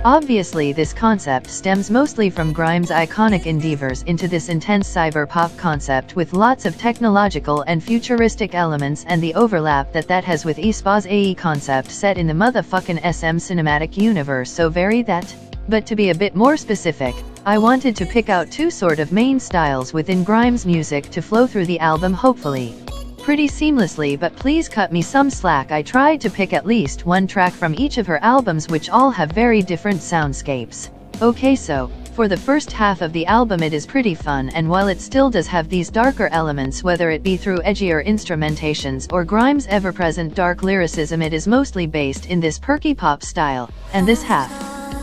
Obviously this concept stems mostly from Grimes' iconic endeavors into this intense cyber-pop concept with lots of technological and futuristic elements and the overlap that has with aespa's AE concept set in the motherfucking SM cinematic universe so very that. But to be a bit more specific, I wanted to pick out two sort of main styles within Grimes' music to flow through the album hopefully pretty seamlessly, but please cut me some slack. I tried to pick at least one track from each of her albums which all have very different soundscapes. Okay, so for the first half of the album it is pretty fun, and while it still does have these darker elements whether it be through edgier instrumentations or Grimes' ever-present dark lyricism, it is mostly based in this perky pop style, and this half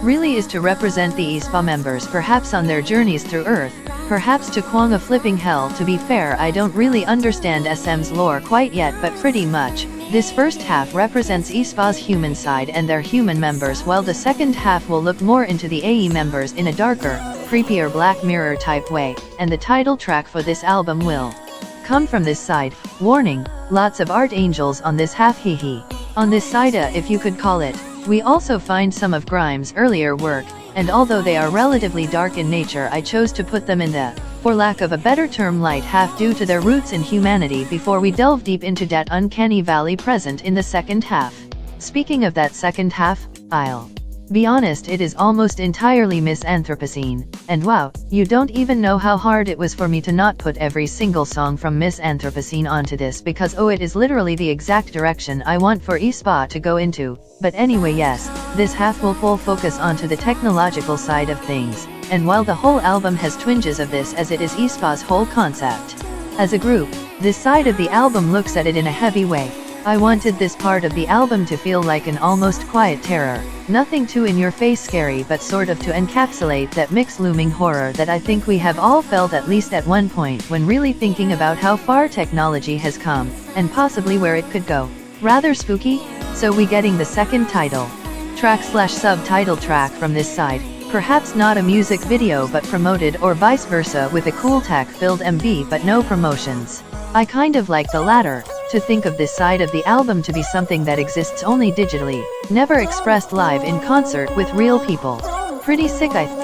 really is to represent the aespa members perhaps on their journeys through Earth, perhaps to Kwang a flipping hell. To be fair, I don't really understand SM's lore quite yet, but pretty much, this first half represents aespa's human side and their human members, while the second half will look more into the AE members in a darker, creepier Black Mirror type way, and the title track for this album will come from this side. Warning, lots of art angels on this half, hee. On this side, if you could call it. We also find some of Grimes' earlier work, and although they are relatively dark in nature, I chose to put them in the, for lack of a better term, light half due to their roots in humanity before we delve deep into that uncanny valley present in the second half. Speaking of that second half, I'll be honest, it is almost entirely Miss Anthropocene, and wow, you don't even know how hard it was for me to not put every single song from Miss Anthropocene onto this, because oh, it is literally the exact direction I want for aespa to go into. But anyway, yes, this half will full focus onto the technological side of things, and while the whole album has twinges of this as it is aespa's whole concept as a group, this side of the album looks at it in a heavy way. I wanted this part of the album to feel like an almost quiet terror, nothing too in-your-face scary, but sort of to encapsulate that mixed looming horror that I think we have all felt at least at one point when really thinking about how far technology has come, and possibly where it could go. Rather spooky? So we getting the second title track / subtitle track from this side, perhaps not a music video but promoted or vice versa with a cool tech-filled MV but no promotions. I kind of like the latter, to think of this side of the album to be something that exists only digitally, never expressed live in concert with real people. Pretty sick, I think.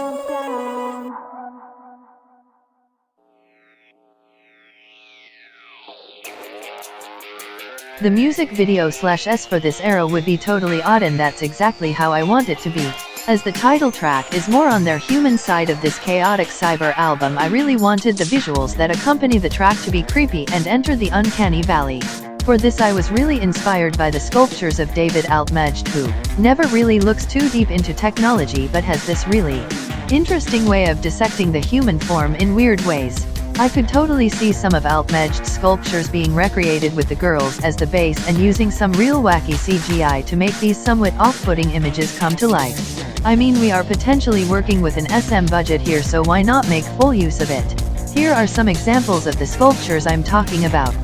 The music video / S for this era would be totally odd, and that's exactly how I want it to be. As the title track is more on their human side of this chaotic cyber album, I really wanted the visuals that accompany the track to be creepy and enter the uncanny valley. For this I was really inspired by the sculptures of David Altmajid, who never really looks too deep into technology but has this really interesting way of dissecting the human form in weird ways. I could totally see some of Altmajid's sculptures being recreated with the girls as the base and using some real wacky CGI to make these somewhat off-putting images come to life. I mean, we are potentially working with an SM budget here, so why not make full use of it? Here are some examples of the sculptures I'm talking about.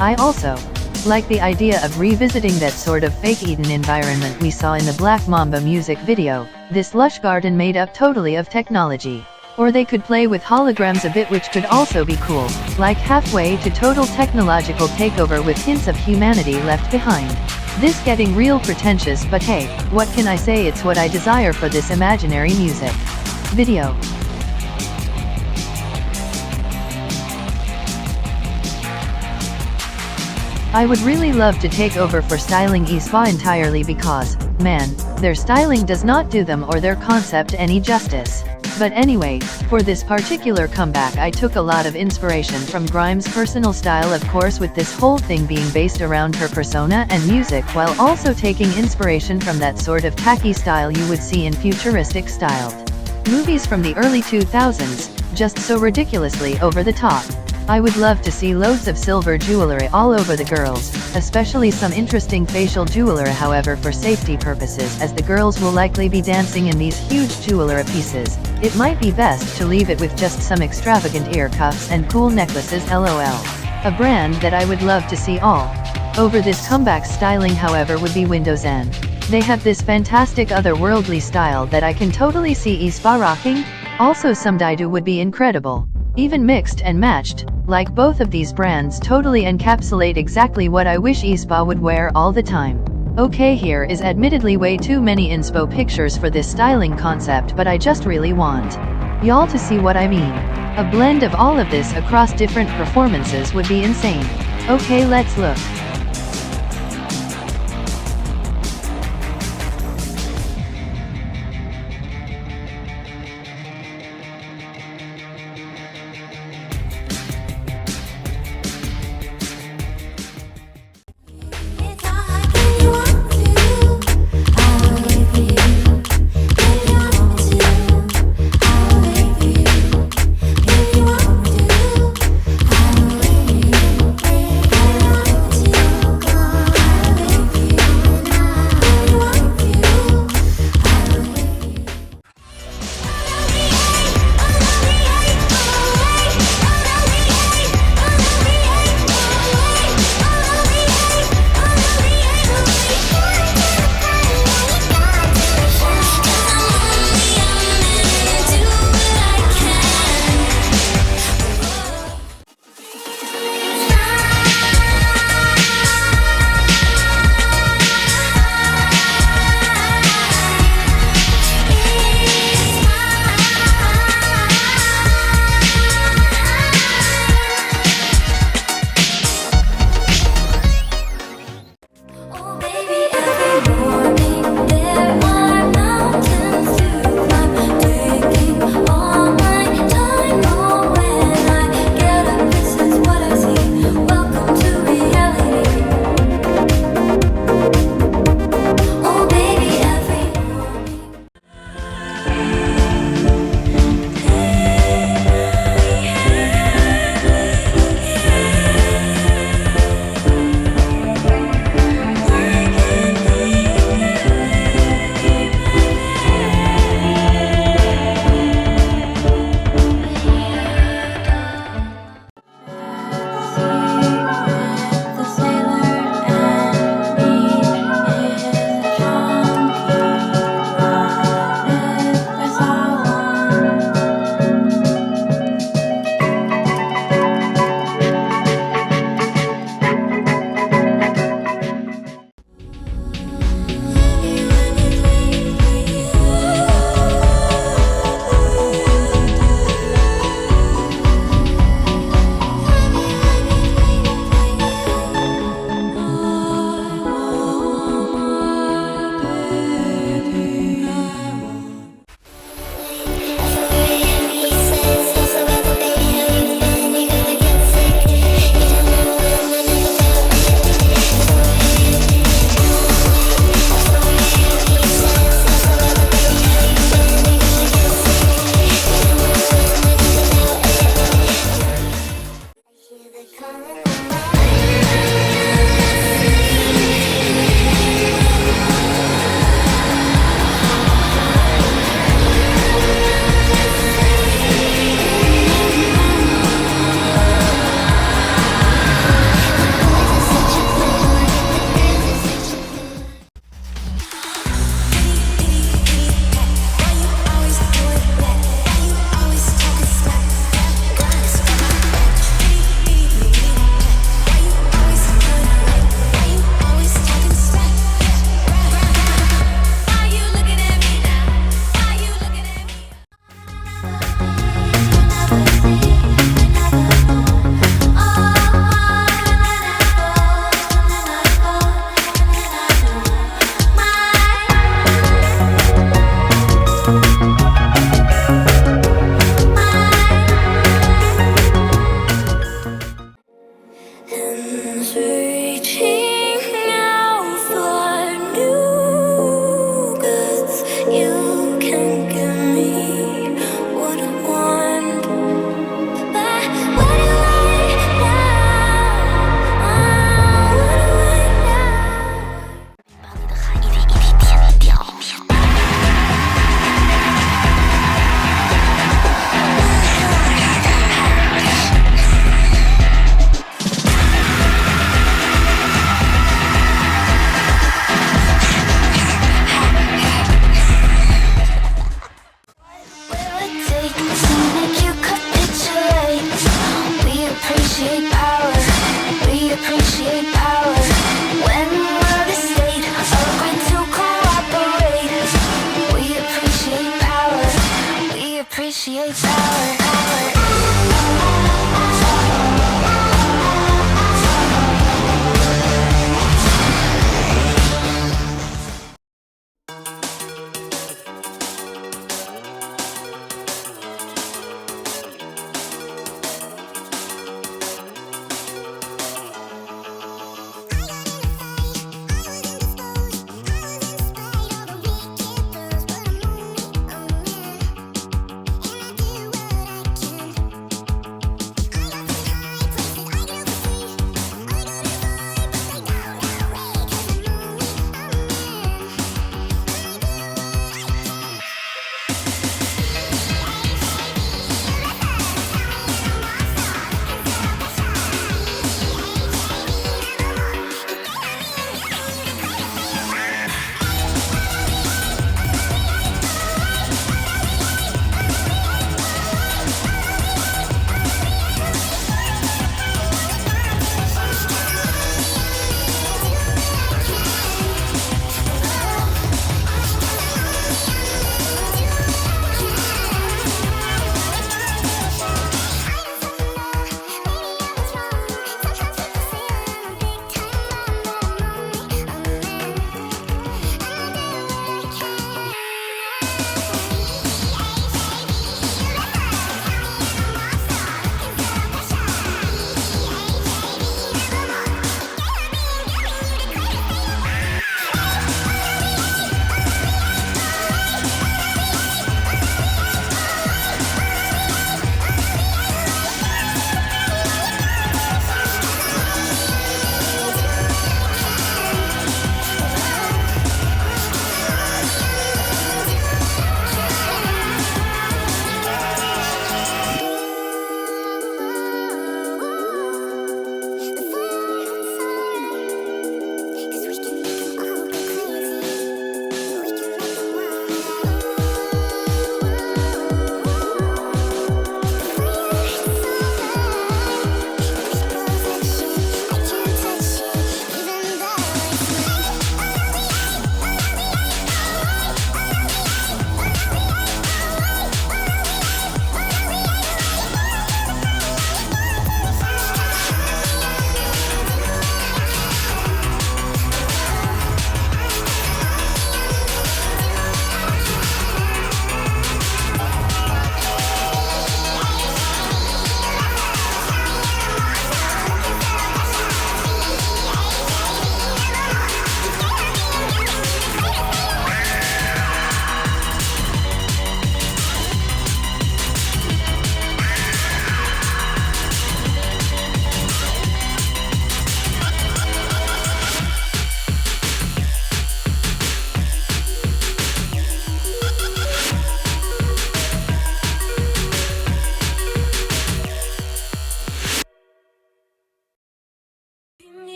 I also like the idea of revisiting that sort of fake Eden environment we saw in the Black Mamba music video, this lush garden made up totally of technology. Or they could play with holograms a bit, which could also be cool, like halfway to total technological takeover with hints of humanity left behind. This getting real pretentious, but hey, what can I say, it's what I desire for this imaginary music video. I would really love to take over for styling aespa entirely because, man, their styling does not do them or their concept any justice. But anyway, for this particular comeback I took a lot of inspiration from Grimes' personal style, of course, with this whole thing being based around her persona and music, while also taking inspiration from that sort of tacky style you would see in futuristic styled movies from the early 2000s, just so ridiculously over the top. I would love to see loads of silver jewelry all over the girls, especially some interesting facial jewelry, however, for safety purposes, as the girls will likely be dancing in these huge jewelry pieces, it might be best to leave it with just some extravagant ear cuffs and cool necklaces, lol. A brand that I would love to see all over this comeback styling, however, would be Windows N. They have this fantastic otherworldly style that I can totally see aespa rocking. Also some Daidu would be incredible. Even mixed and matched, like both of these brands totally encapsulate exactly what I wish aespa would wear all the time. Okay, here is admittedly way too many inspo pictures for this styling concept, but I just really want y'all to see what I mean. A blend of all of this across different performances would be insane. Okay, let's look. cheap power. We appreciate